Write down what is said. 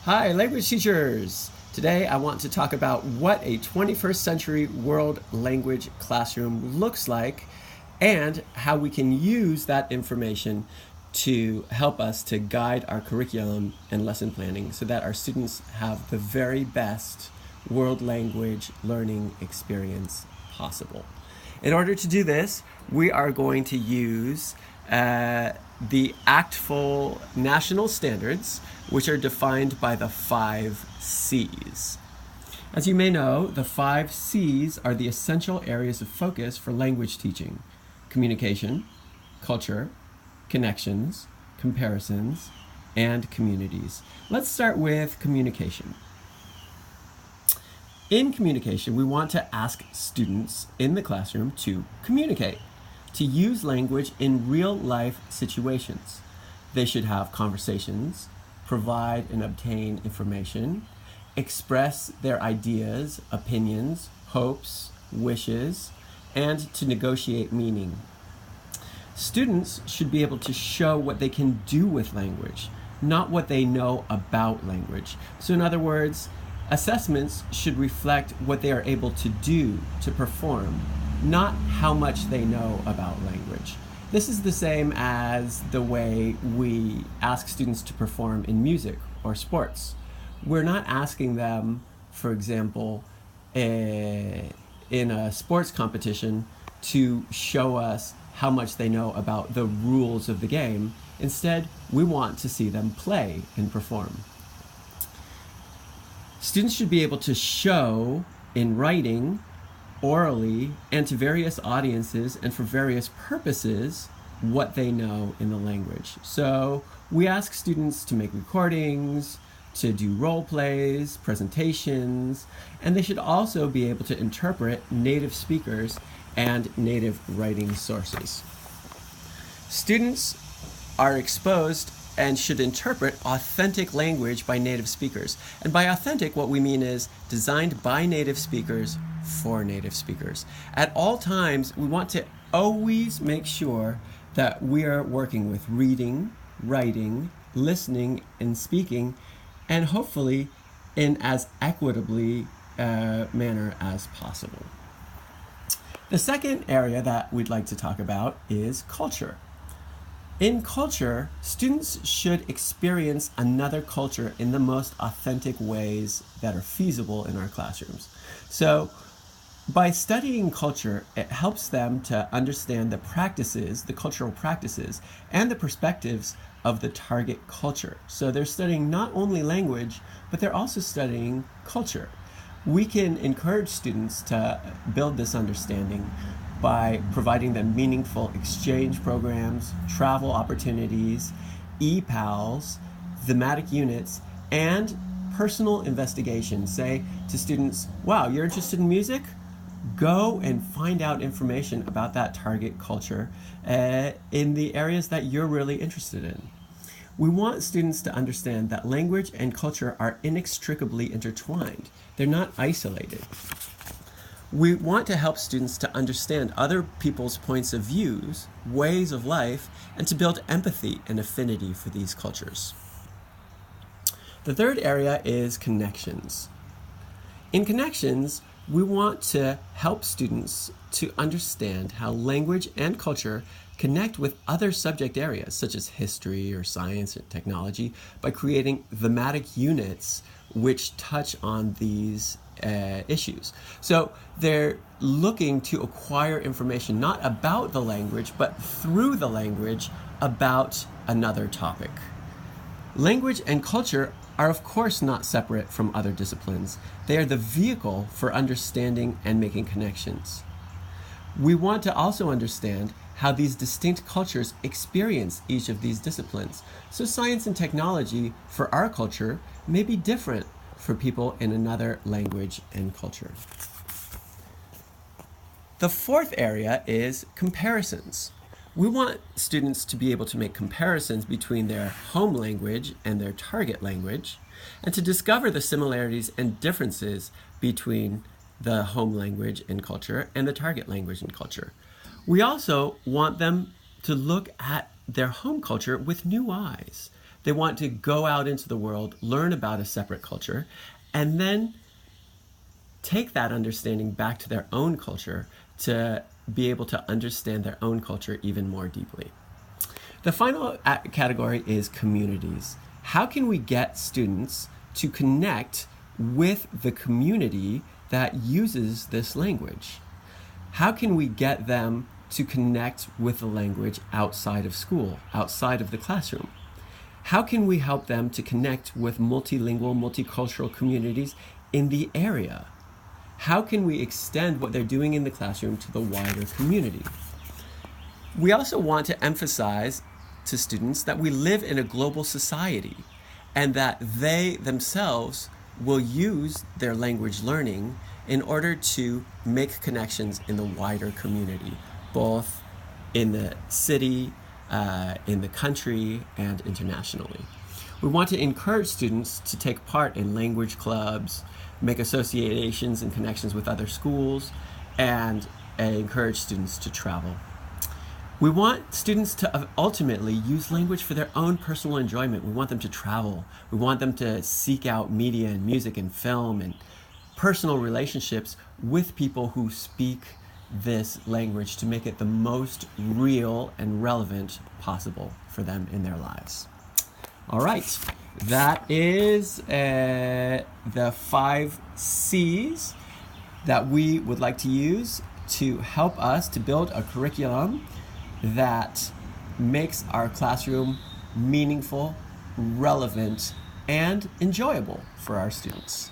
Hi, language teachers! Today I want to talk about what a 21st century world language classroom looks like and how we can use that information to help us to guide our curriculum and lesson planning so that our students have the very best world language learning experience possible. In order to do this, we are going to use the ACTFL National Standards, which are defined by the 5 C's. As you may know, the 5 C's are the essential areas of focus for language teaching: communication, culture, connections, comparisons, and communities. Let's start with communication. In communication, we want to ask students in the classroom to communicate, to use language in real-life situations. They should have conversations, provide and obtain information, express their ideas, opinions, hopes, wishes, and to negotiate meaning. Students should be able to show what they can do with language, not what they know about language. So in other words, assessments should reflect what they are able to do, to perform, not how much they know about language. This is the same as the way we ask students to perform in music or sports. We're not asking them, for example, in a sports competition to show us how much they know about the rules of the game. Instead, we want to see them play and perform. Students should be able to show in writing, orally, and to various audiences and for various purposes what they know in the language. So we ask students to make recordings, to do role plays, presentations, and they should also be able to interpret native speakers and native writing sources. Students are exposed and should interpret authentic language by native speakers. And by authentic, what we mean is designed by native speakers for native speakers. At all times, we want to always make sure that we are working with reading, writing, listening, and speaking, and hopefully in as equitably manner as possible. The second area that we'd like to talk about is culture. In culture, students should experience another culture in the most authentic ways that are feasible in our classrooms. So, by studying culture, it helps them to understand the practices, the cultural practices, and the perspectives of the target culture. So they're studying not only language, but they're also studying culture. We can encourage students to build this understanding by providing them meaningful exchange programs, travel opportunities, e-pals, thematic units, and personal investigations. Say to students, wow, you're interested in music? Go and find out information about that target culture in the areas that you're really interested in. We want students to understand that language and culture are inextricably intertwined. They're not isolated. We want to help students to understand other people's points of views, ways of life, and to build empathy and affinity for these cultures. The third area is connections. In connections, we want to help students to understand how language and culture connect with other subject areas such as history or science and technology by creating thematic units which touch on these issues. So they're looking to acquire information not about the language, but through the language about another topic. Language and culture are of course not separate from other disciplines. They are the vehicle for understanding and making connections. We want to also understand how these distinct cultures experience each of these disciplines. So science and technology for our culture may be different for people in another language and culture. The fourth area is comparisons. We want students to be able to make comparisons between their home language and their target language, and to discover the similarities and differences between the home language and culture and the target language and culture. We also want them to look at their home culture with new eyes. They want to go out into the world, learn about a separate culture, and then take that understanding back to their own culture to be able to understand their own culture even more deeply. The final category is communities. How can we get students to connect with the community that uses this language? How can we get them to connect with the language outside of school, outside of the classroom? How can we help them to connect with multilingual, multicultural communities in the area? How can we extend what they're doing in the classroom to the wider community? We also want to emphasize to students that we live in a global society and that they themselves will use their language learning in order to make connections in the wider community, both in the city, in the country, and internationally. We want to encourage students to take part in language clubs, make associations and connections with other schools, and encourage students to travel. We want students to ultimately use language for their own personal enjoyment. We want them to travel. We want them to seek out media and music and film and personal relationships with people who speak this language to make it the most real and relevant possible for them in their lives. All right, that is the 5 C's that we would like to use to help us to build a curriculum that makes our classroom meaningful, relevant, and enjoyable for our students.